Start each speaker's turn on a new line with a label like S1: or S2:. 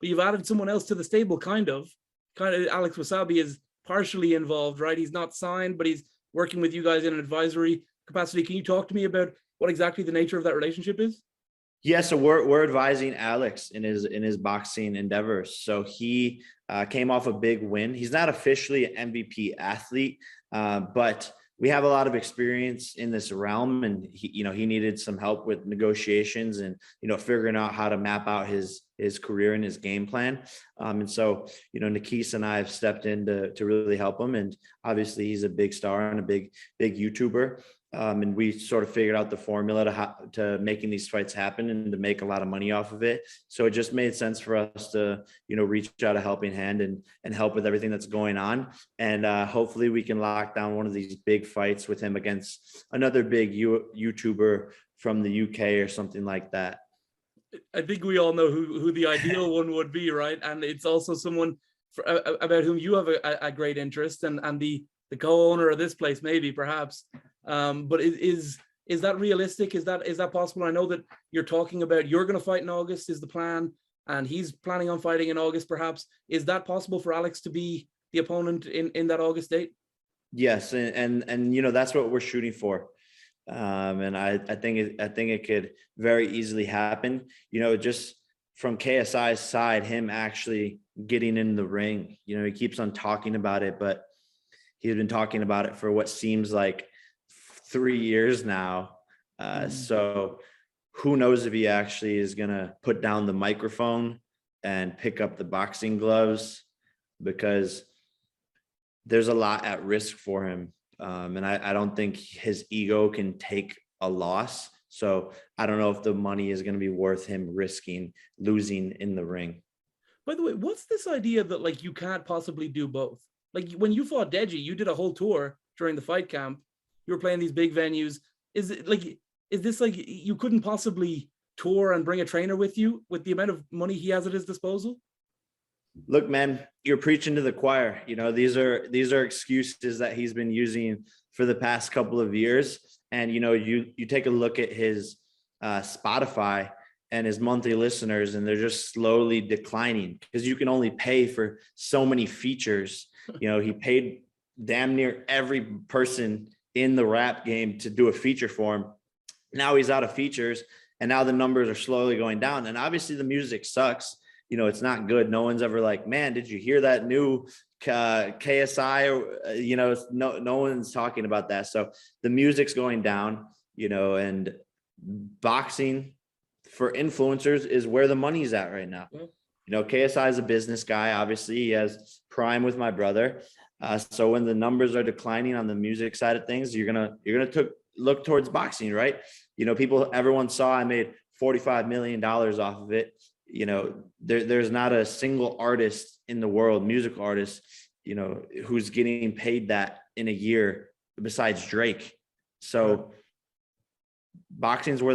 S1: but you've added someone else to the stable, kind of. Alex Wassabi is partially involved, right? He's not signed, but he's working with you guys in an advisory capacity. Can you talk to me about what exactly the nature of that relationship is?
S2: Yeah, so we're advising Alex in his boxing endeavors. So he came off a big win. He's not officially an MVP athlete, but we have a lot of experience in this realm, and he needed some help with negotiations and figuring out how to map out his career and his game plan. And so Nikis and I have stepped in to really help him, and obviously he's a big star and a big YouTuber. And we sort of figured out the formula to making these fights happen and to make a lot of money off of it. So it just made sense for us to, reach out a helping hand and help with everything that's going on. And hopefully we can lock down one of these big fights with him against another big YouTuber from the UK or something like that.
S1: I think we all know who the ideal one would be, right? And it's also someone about whom you have a great interest, and the co-owner of this place, maybe, perhaps. But is that realistic? Is that possible? I know that you're talking about you're going to fight in August is the plan, and he's planning on fighting in August, perhaps. Is that possible for Alex to be the opponent in that August date?
S2: Yes, and that's what we're shooting for. And I think it could very easily happen. Just from KSI's side, him actually getting in the ring. He keeps on talking about it, but he's been talking about it for what seems like 3 years now. So who knows if he actually is gonna put down the microphone and pick up the boxing gloves, because there's a lot at risk for him. And I don't think his ego can take a loss. So I don't know if the money is going to be worth him risking losing in the ring.
S1: By the way, what's this idea that you can't possibly do both? Like when you fought Deji, you did a whole tour during the fight camp. You were playing these big venues. Is this like you couldn't possibly tour and bring a trainer with you with the amount of money he has at his disposal?
S2: Look, man, you're preaching to the choir. These are excuses that he's been using for the past couple of years. And, you take a look at his Spotify and his monthly listeners, and they're just slowly declining because you can only pay for so many features. He paid damn near every person in the rap game to do a feature for him. Now he's out of features, and now the numbers are slowly going down. And obviously the music sucks. It's not good. No one's ever like, man, did you hear that new KSI? Or, no one's talking about that. So the music's going down, and boxing for influencers is where the money's at right now. Yeah. KSI is a business guy. Obviously he has Prime with my brother. So when the numbers are declining on the music side of things, you're going to look towards boxing, right? Everyone saw I made $45 million off of it. There's not a single artist in the world, music artist, who's getting paid that in a year besides Drake. So boxing's where